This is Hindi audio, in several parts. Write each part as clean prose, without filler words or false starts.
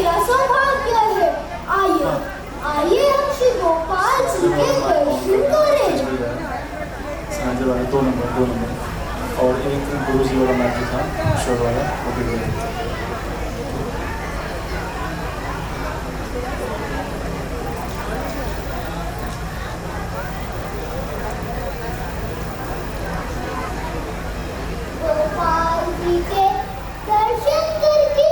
मेरा सौभाग्य है। आइए आइए हम श्री गोपाल जी के दर्शन करें। सांझे वाले 2 नंबर और एक गुरु जी वाला मैच था किशोर वाला, वो भी गया। गोपाल जी के दर्शन करके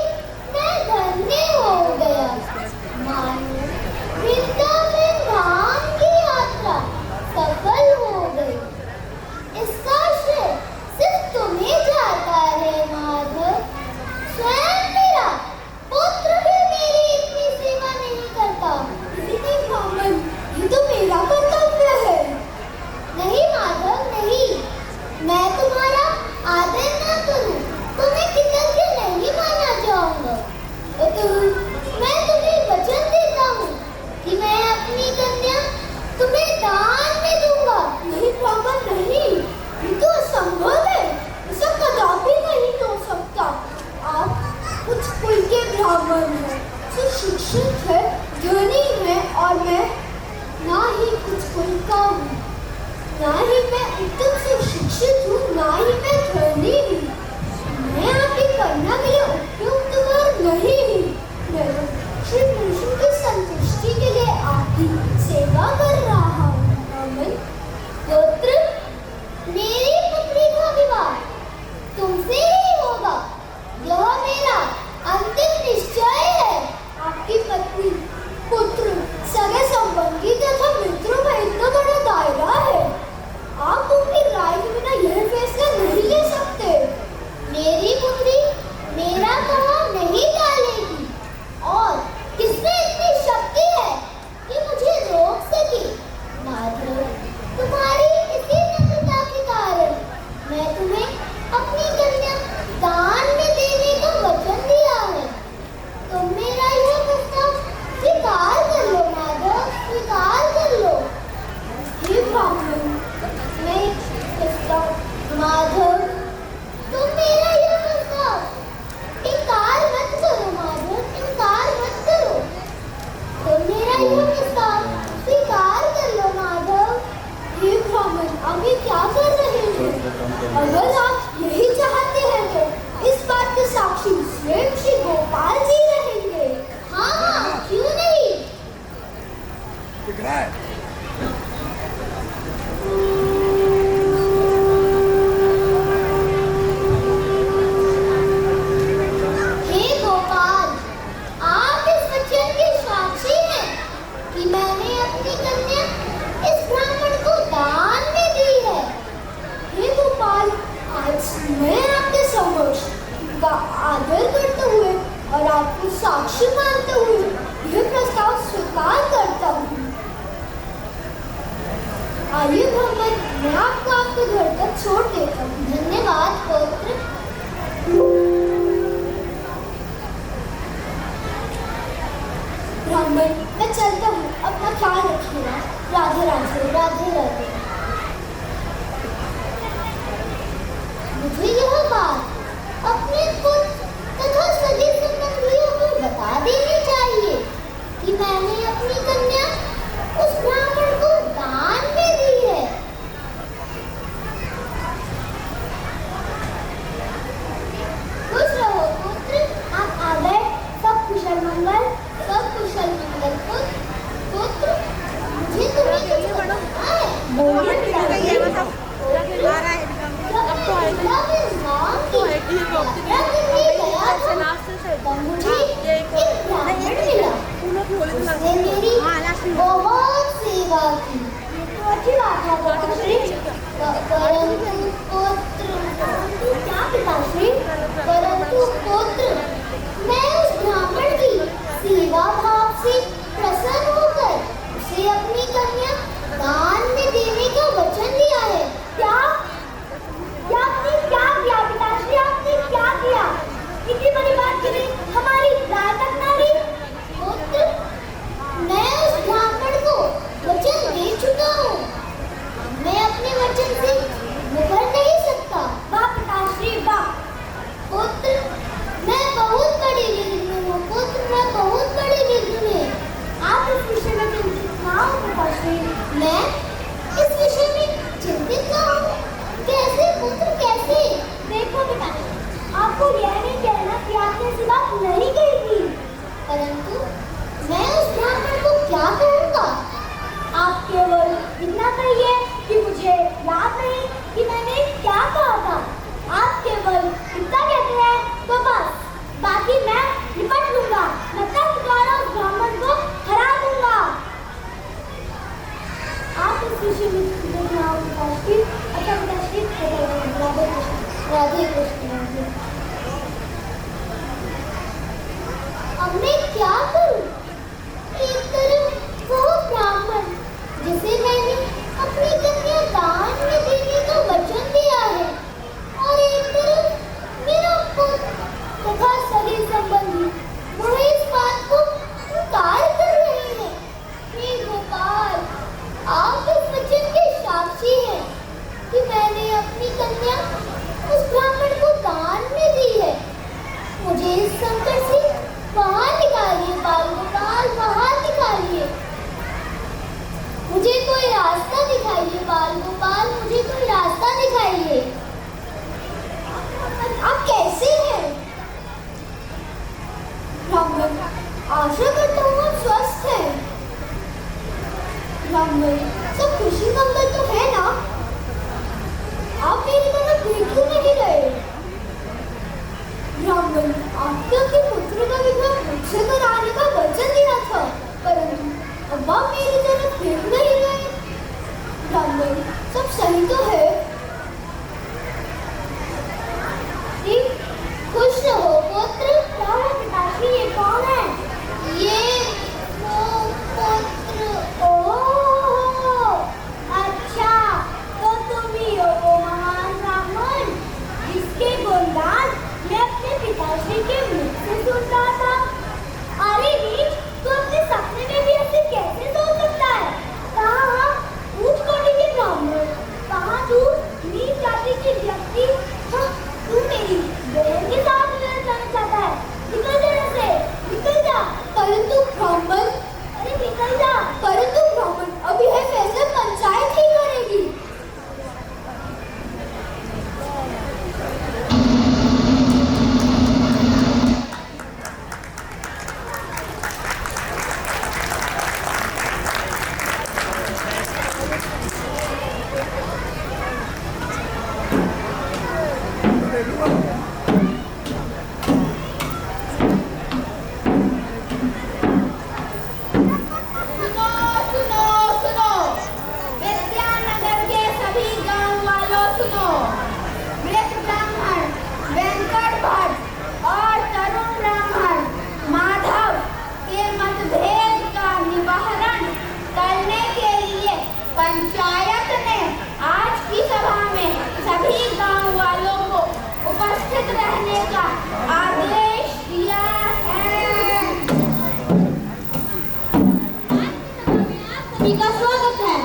मैं धन्य हो गया। मानो वृंदावन धाम की यात्रा सफल हो गई। इसका श्रेय सिर्फ तुम्हें जाता है माधव। स्वयं मेरा पुत्र भी मेरी इतनी सेवा नहीं करता। नहीं ब्राह्मण, ये तो मेरा कर्तव्य है। नहीं माधव नहीं, मैं तुम्हारा आदर ना करूं तो मैं कृतज्ञ नहीं माना जाऊंगा। मैं तुम्हें वचन देता हूँ कि मैं अपनी कन्या तुम्हें दान में दूंगा। नहीं ब्राह्मण नहीं, ये तो असंभव है। ऐसा कदापि नहीं हो सकता। आप कुछ कुल के ब्राह्मण हैं, सुशिक्षित है, धनी है, और मैं ना ही कुछ कुल का हूँ, ना ही मैं उत्तम सुशिक्षित हूँ, ना ही मैं धनी हूँ। मैं आपकी कन्या के लिए उपयुक्त वर नहीं हूँ। मैं श्री कृष्ण की संतुष्टि के लिए आपकी सेवा कर रहा हूँ। अमन पुत्र, मेरी पुत्री का विवाह तुमसे ही होगा। यह मेरा अंतिम निश्चय है। आपकी पत्नी, पुत्र, सगे संबंधी तथा मित्रों का इतना बड़ा दायरा है। आप उनकी राय के बिना यह फैसला नहीं ले सकते। मेरी पुत्री मेरा कहा नहीं टालेगी, और किसमें इतनी शक्ति है कि मुझे रोक सके? माधव, तुम्हारी इसी नम्रता के कारण मैं तुम्हें अपनी कन्या दान में देने का वचन दिया है। तुम मेरा यह प्रस्ताव स्वीकार कर लो माधव, स्वीकार कर लो। हे ब्राह्मण, मैं प्रस्ताव माधव, तुम मेरा यह प्रस्ताव इनकार मत करो माधव, इनकार मत करो। तुम मेरा यह प्रस्ताव स्वीकार कर लो माधव। हे ब्राह्मण, आप ये क्या कर रहे हैं? अगर आप यही चाहते हैं तो इस बात के साक्षी स्वयं श्री गोपाल जी रहेंगे। हाँ हाँ, क्यों नहीं। हे गोपाल, आप इस वचन के साक्षी हैं कि मैंने अपनी कन्या इस ब्राह्मण को दान में दी है। हे गोपाल, आज मैं आपके समक्ष का आदर करते हुए और आपको साक्षी मानते हुए यह प्रस्ताव स्वीकार करता हूँ। आइए ब्राह्मण, मैं आपको आपके घर तक छोड़ देता हूँ। धन्यवाद पुत्र। ब्राह्मण, मैं चलता हूँ, अपना ख्याल रखिएगा। राधे राधे, राधे राधे। मुझे यह बात अपने पुत्र तथा सगे संबंधियों को बता देनी चाहिए कि मैंने अपनी कन्या उस ब्राह्मण को दान में दी है। खुश रहो पुत्र, आप आ गए। सब कुशल मंगल, सब कुशल मंगल। पुत्र, मुझे तुम्हें कुछ बताना है। बहुत सेवा की, तो अच्छी बात है पिताश्री। परंतु पुत्र, मैं उस ब्राह्मण की सेवा भाव से प्रसन्न होकर उसे अपनी कन्या दान में देने का वचन दिया है। क्या आपने क्या किया पिताश्री? आपने क्या किया? इतनी बड़ी बात के लिए हमारी राय तक ना ली। पुत्र, मैं उस ब्राह्मण को वचन दे चुका हूँ। मैं अपने वचन से आपको यह नहीं कहना कि आपने ऐसी बात नहीं कही थी, परंतु मैं उस ब्राह्मण को क्या कहूँगा? आप केवल इतना कहिए कि मुझे याद नहीं कि मैंने क्या कहा था। आप केवल इतना कहते हैं तो बस, बाकी मैं निपट लूंगा। मैं तब द्वारा उस ब्राह्मण को हरा दूंगा। आप इस विषय में देखना पिताश्री। अच्छा पिताश्री, राधे कृष्ण राधे कृष्ण। अब मैं क्या करूं? एक तरफ वो ब्राह्मण जिसे मैंने अपनी कन्या दान में देने का वचन दिया है, और एक तरफ मेरा पुत्र तथा सगे संबंधी वह इस बात को इनकार कर रहे हैं। हे गोपाल, आप इस वचन के साक्षी हैं कि मैंने अपनी कन्या उस ब्राह्मण को दान में दी है। मुझे इस संकट से बाहर निकालिए बाल गोपाल, बाहर निकालिए। मुझे कोई रास्ता दिखाइए बाल गोपाल, मुझे कोई रास्ता दिखाइए। आप कैसे हैं? ब्राह्मण, आशा करता हूँ आप स्वस्थ हैं। ब्राह्मण, सब खुशी मंगल तो है ना? आप मेरी तरफ देख क्यों नहीं रहे? ब्राह्मण, आपने अपने पुत्र का विवाह मुझसे कराने का वचन दिया था, परंतु अब आप मेरी तरफ देख नहीं रहे। ब्राह्मण, सब सही तो है? खुश रहो पुत्र। पिताश्री, ये कौन है? ये वो पुत्र। ओह, अच्छा, तो तुम ही हो वो महान ब्राह्मण जिसके गुणगान मैं अपने पिताश्री के मुख से सुन रहा था। अरे नीच, तू अपने सपने में भी ऐसे कैसे सोच सकता है? कहाँ ऊंच कोटि के ब्राह्मण, कहाँ तू नीच जाति के व्यक्ति। हाँ, तू मेरी बहन के साथ मिलना चाहता है। निकल जा यहाँ से, निकल जा। परंतु ब्राह्मण, अरे निकल जा। परंतु ब्राह्मण, अभी है फैसला पंचायत ही करेगी। पंचायत ने आज की सभा में सभी गांव वालों को उपस्थित रहने का आदेश दिया है। सभी का स्वागत है।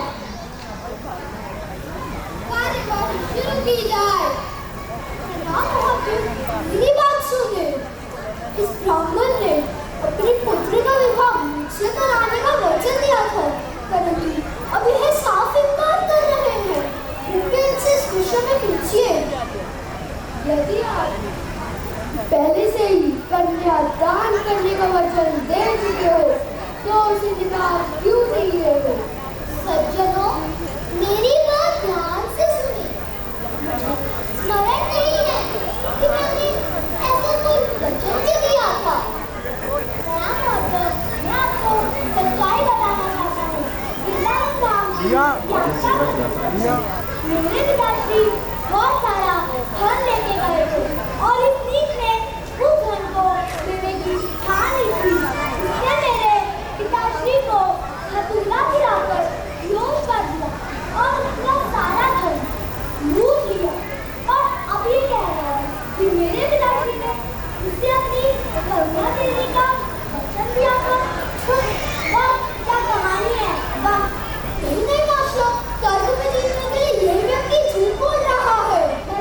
कार्यवाही शुरू की जाए। मेरी बात सुने। इस ब्राह्मण ने अपने पुत्र का विवाह मुझसे कराने का वचन दिया था, परंतु अब यह साफ इनकार कर रहे हैं। कृपया इनसे इस विषय में पूछिए। यदि आप पहले से ही कन्या दान करने का वचन दे चुके हो तो उसे निकाल क्यों नहीं रहे हो? सज्जनों, मेरी बात ध्यान से सुनिए। स्मरण नहीं है कि मैंने ऐसा कोई वचन भी दिया था। मैं आपको सच्चाई बताना चाहता हूँ। मेरे पिताश्री बहुत सारा धन लेके गए थे और इस नीच ने उस धन को लेने की ठान ली थी। उसने मेरे पिताश्री को हथौड़ा गिराकर बेहोश कर दिया और उसका सारा धन लूट लिया। और अभी कह रहा है कि मेरे पिताश्री ने उसे अपनी करुणा देने का वचन दिया था। वाह, क्या कहानी है। वाह, नहीं नहीं मास्टर, तर्क में जीतने के लिए यही व्यक्ति झूठ बोल रहा है। मैं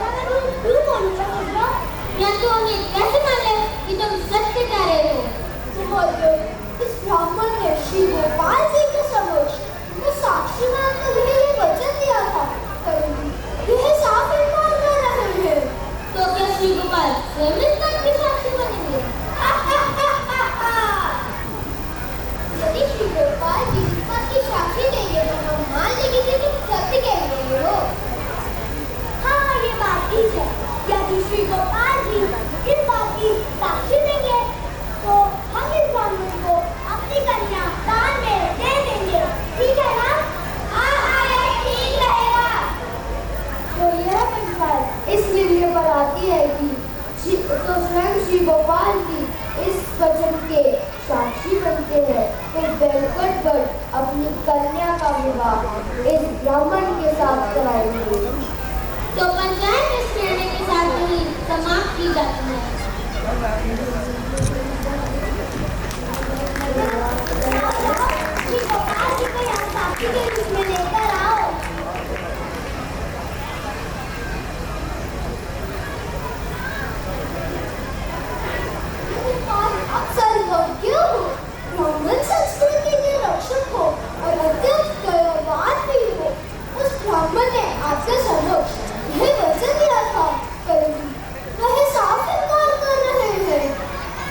झूठ बोलूंगा या तो हमें कैसे मान ले कि तुम सत्य कह रहे हो? तुम बोलते इस ब्राह्मण ने श्री गोपाल जी के समक्ष मैं साक्षी मानकर ये वचन दिया था, परंतु यह साफ इनकार कर रहे हैं। तो क्या श्री गोपाल स्वयं साक्षी बनते हैं तो बैंक्वेट पर अपनी कन्या का विवाह इस ब्राह्मण के साथ कराएंगे। तो पंचायत इस निर्णय के साथ ही समाप्त की जाती है। गोपाल जी को यहाँ साक्षी के रूप में लेकर आओ। सर्वज्ञ हो, ब्राह्मण संस्कृति के रक्षक हो और अत्यंत दयावान भी हो। उस ब्राह्मण ने आपके समक्ष यह वचन दिया था, परंतु वह साफ इनकार कर रहे हैं।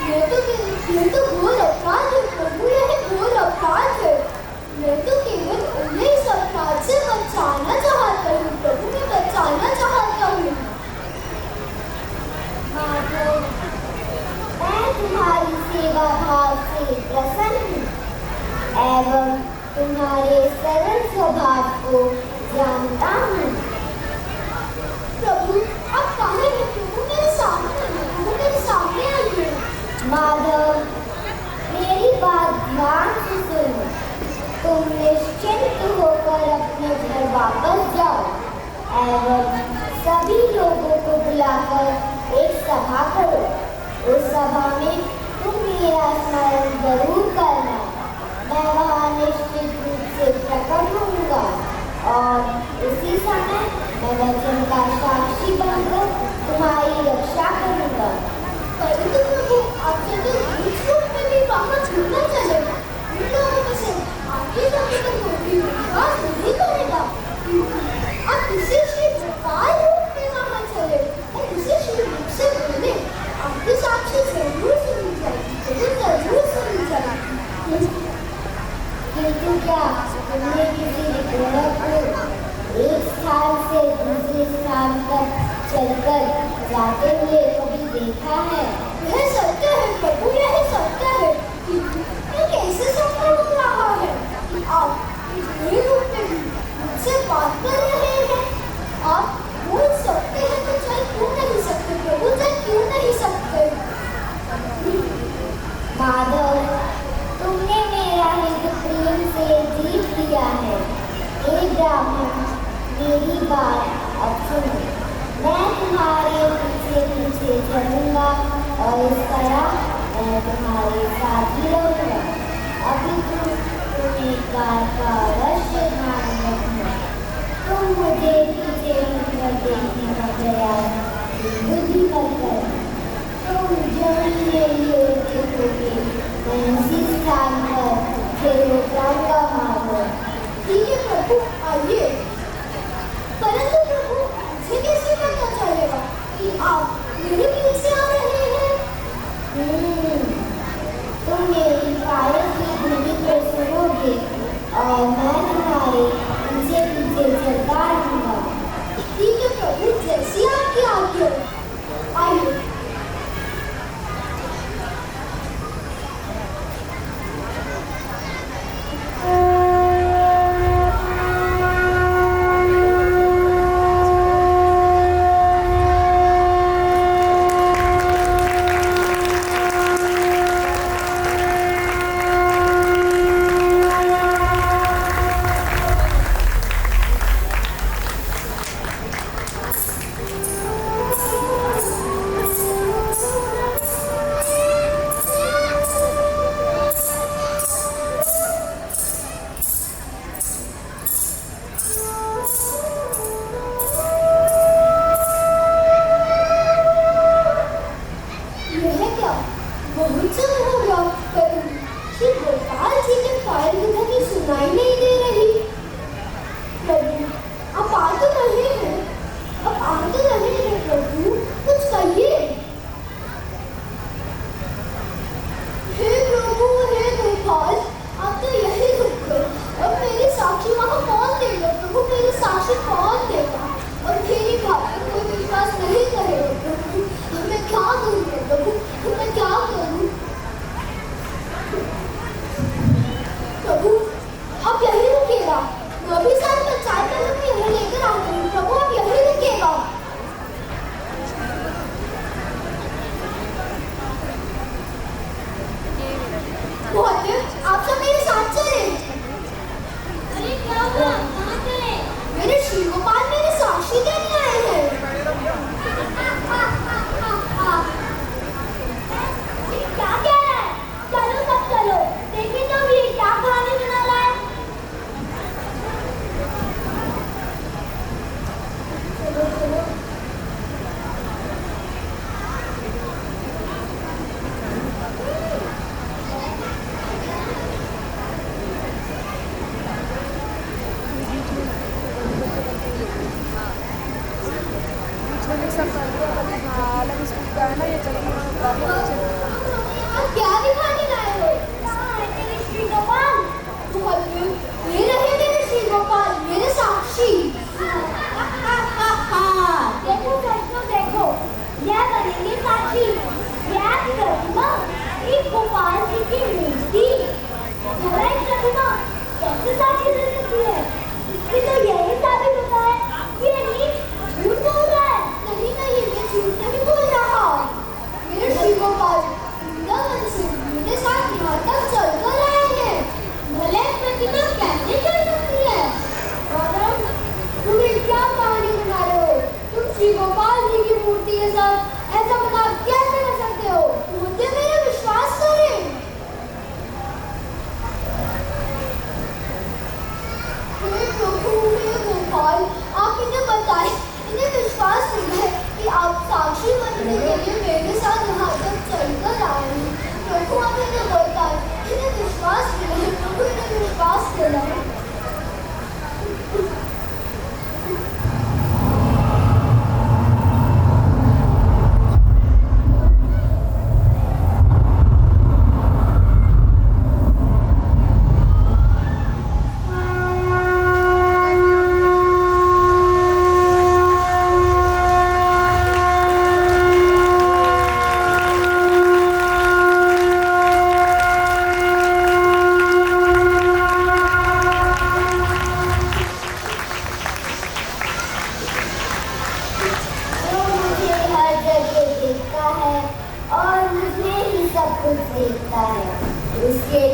यह तो घोर अपराध है प्रभु, यह घोर अपराध है। मैं तो केवल उन्हें इस अपराध से बचाना चाहता हूँ प्रभु, मैं बचाना चाहता हूँ। माधव, मैं तुम्हारी सेवा भाव से प्रसन्न हूँ एवं तुम्हारे सरल स्वभाव को जानता हूँ। प्रभु आप कहाँ हैं प्रभु, मेरे सामने आइए। माधव, मेरी बात ध्यान से सुनो। तुम निश्चिंत होकर अपने घर वापस जाओ एवं सभी लोगों को बुलाकर एक सभा करो। उस सभा में तुम मेरा स्मरण जरूर करना। मैं वहाँ निश्चित रूप से प्रकट होऊंगा और उसी समय मैं वचन का साक्षी बनकर तुम्हारी रक्षा करूंगा। परंतु प्रभु आपके तो रूप में भी वहाँ छूटना चलेगा। उन लोगों में से आपके जाने पर कोई विश्वास नहीं करेगा। आप किसी श्री प्रकार रूप में वहाँ चले और किसी श्री रूप से बोले, आपकी साक्षी जरूर सुनी जाएगी, जरूर सुनी जाएगी। किंतु क्या तुमने किसी औरत को एक स्थान से दूसरे स्थान तक चलकर जाते हुए कभी देखा है? यह सत्य है प्रभु, यह सत्य है। ये कैसे संभव हो रहा है कि आप इतने रूप में भी मुझसे बात कर रहे हैं? आप बोल सकते हैं तो चल क्यों नहीं सकते प्रभु, चल क्यों नहीं सकते? माधव, तुमने मेरा हृदय प्रेम से जीत लिया है। हे ब्राह्मण, मेरी बात अब सुनो। मैं तुम्हारे पीछे पीछे चलूंगा और इस तरह मैं तुम्हारे साथ ही रहूंगा। अभी तुम एक बार का अवश्य ध्यान रखना। तुम मुझे पीछे मुड़कर देखने का प्रयास बुद्धि मत करना। तुम जल्दी मेरी ओर देखोगे, मैं उसी स्थान पर फिर उतराऊंगा। माधव, ठीक है प्रभु, आइए। परंतु प्रभु मुझे कैसे पता चलेगा कि आप मेरे पीछे आ रहे हैं? तुम मेरी पायल की धुनी पर सुनोगे और मैं तुम्हारे पीछे पीछे चलता रहूंगा। ठीक है प्रभु, जैसी आपकी आज्ञा। आइए।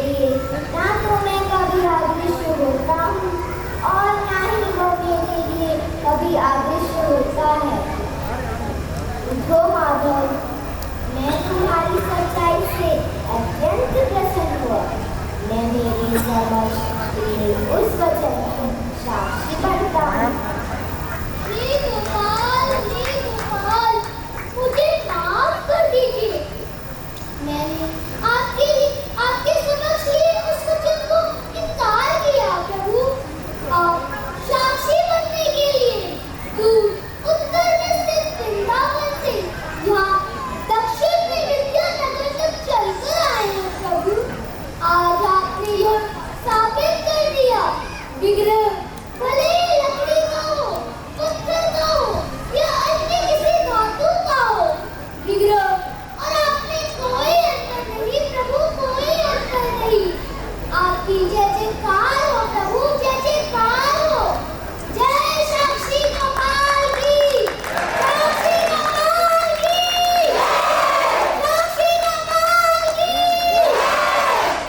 लिए ना तो मैं कभी अदृश्य होता हूँ और ना ही वो मेरे लिए कभी अदृश्य होता है। उठो माधव, मैं तुम्हारी सच्चाई से अत्यंत प्रसन्न हुआ। मैं मेरी समझ तेरे उस वचन की साक्षी बनता हूँ। हे गोपाल, मुझे माफ कर दीजिए। मैंने आपके समक्ष लिए उस वचन को इनकार किया प्रभु। आप साक्षी बनने के लिए दूर उत्तर में स्थित वृंदावन से यहाँ दक्षिण में विद्यानगर तक चलकर आए हैं प्रभु। आज आपने यह साबित कर दिया, विग्रह भले लकड़ी का हो, पत्थर का हो या अन्य किसी धातु का हो, विग्रह और आप में कोई अंतर नहीं प्रभु, कोई अंतर नहीं। आपकी जय जयकार हो प्रभु, जय जयकार हो। जय साक्षी गोपाल की, साक्षी गोपाल की, साक्षी गोपाल की,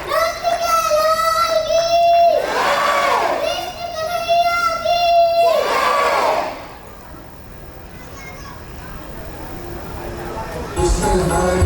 नंद के लाल की, कृष्ण कन्हैया की। Krishna